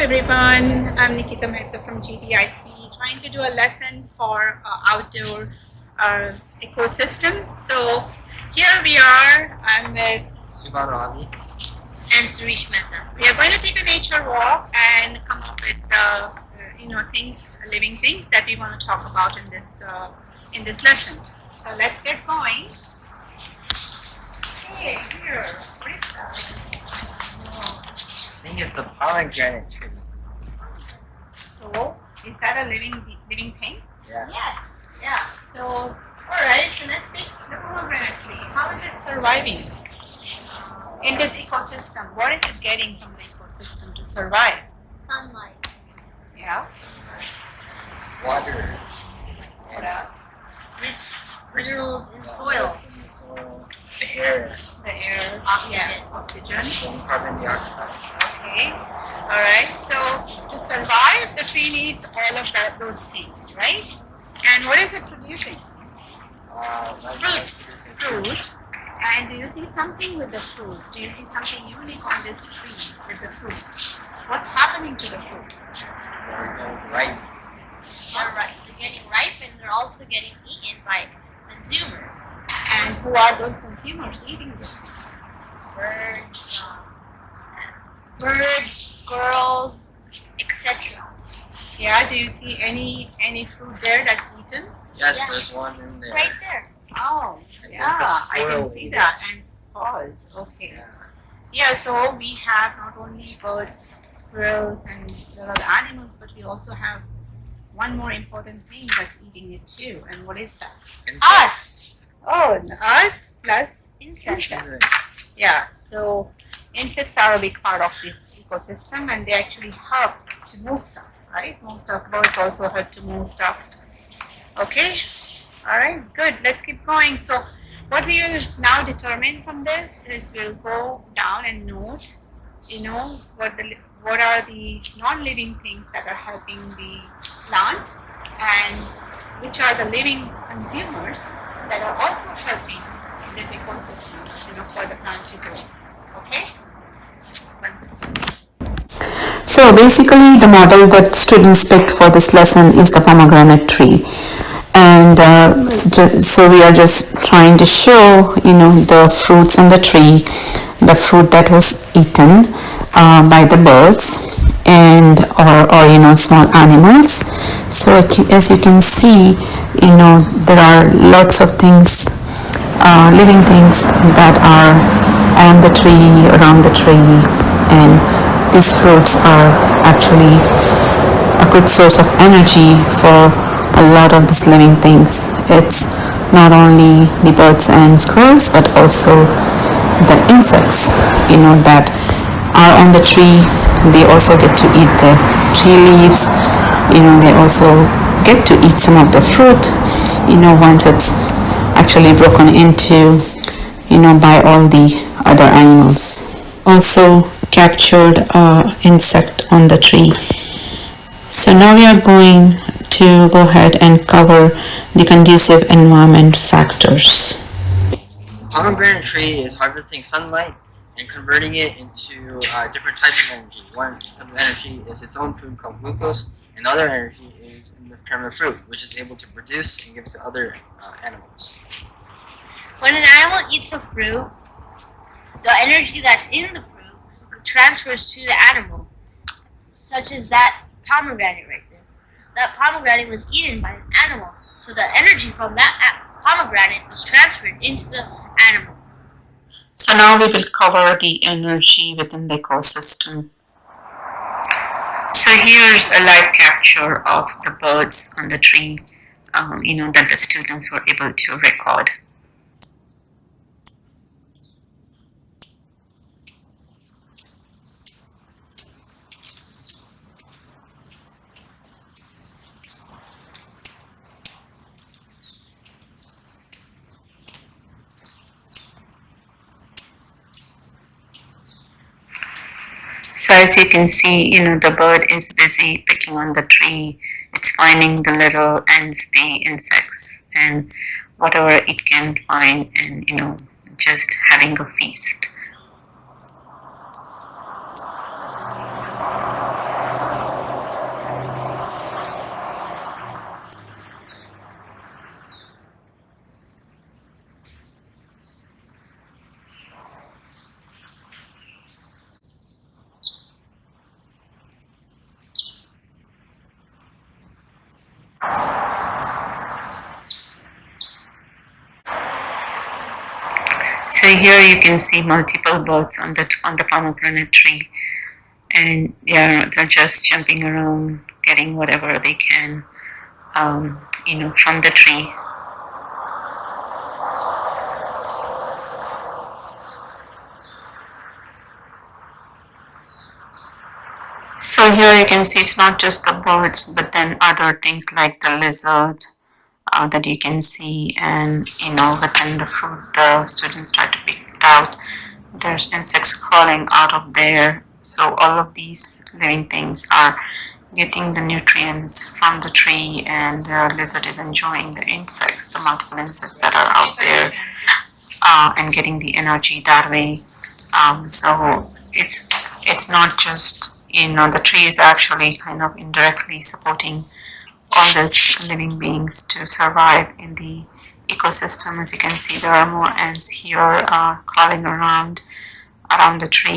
everyone, I'm Nikita Mehta from GDIT, trying to do a lesson for outdoor ecosystem. So here we are, I'm with Subharani. and Suresh Mehta. We are going to take a nature walk and come up with things, living things that we want to talk about in this lesson. So let's get going. Hey, here, what is that? I think it's the pomegranate tree. So is that a living thing? Yeah. Yes. Yeah. So all right. So let's take the pomegranate tree. How is it surviving in this ecosystem? What is it getting from the ecosystem to survive? Sunlight. Yeah. Water. What else? Minerals in soil. In the soil. The air. The air. Oxygen. Yeah. Oxygen. And carbon dioxide. Okay. All right. So to survive, the tree needs all of those things, right? And what is it producing? Fruits. Fruits. And do you see something with the fruits? Do you see something unique on this tree with the fruits? What's happening to the fruits? Right. They're getting ripe and they're also getting eaten by consumers. And who are those consumers eating the fruits? Birds, squirrels, etc. Yeah, do you see any fruit there that's eaten? Yes, Yeah. there's one in there. Right there. Oh, And yeah, there's a I can squirrel see eating that. And spoiled. Okay. Yeah. Yeah, so we have not only birds, squirrels, and little animals, but we also have one more important thing that's eating it too. And what is that? Insects. Oh, us plus Insects. yeah. So insects are a big part of this ecosystem, and they actually help to move stuff, right? Most of birds also help to move stuff. Okay. All right. Good. Let's keep going. So what we will now determine from this is we'll go down and note, what are the non-living things that are helping the plant, and which are the living consumers that are also helping this ecosystem, for the plant to grow. Okay. So basically the model that students picked for this lesson is the pomegranate tree. And so we are just trying to show, the fruits on the tree, the fruit that was eaten by the birds and or small animals. So as you can see, there are lots of things, living things that are on the tree, around the tree, and these fruits are actually a good source of energy for a lot of these living things. It's not only the birds and squirrels, but also the insects, that are on the tree. They also get to eat the tree leaves. They also get to eat some of the fruit, once it's actually broken into, by all the other animals. Also captured insect on the tree. So now we are going to go ahead and cover the conducive environment factors. The pomegranate tree is harvesting sunlight and converting it into different types of energy. One type of energy is its own food called glucose, and other energy is in the term of fruit, which is able to produce and give to other animals. When an animal eats a fruit, the energy that's in the fruit transfers to the animal, such as that pomegranate right there. That pomegranate was eaten by an animal, so the energy from that pomegranate was transferred into the animal. So now we will cover the energy within the ecosystem. So here's a live capture of the birds on the tree, that the students were able to record. So as you can see, the bird is busy picking on the tree. It's finding the little ants, the insects, and whatever it can find, and just having a feast. So here you can see multiple birds on the pomegranate tree, and they're just jumping around, getting whatever they can, from the tree. So here you can see it's not just the birds, but then other things like the lizard that you can see, and within the fruit, the students try to pick it out. There's insects crawling out of there. So all of these living things are getting the nutrients from the tree, and the lizard is enjoying the insects, the multiple insects that are out there, and getting the energy that way. So it's not just the tree is actually kind of indirectly supporting all these living beings to survive in the ecosystem. As you can see, there are more ants here crawling around the tree.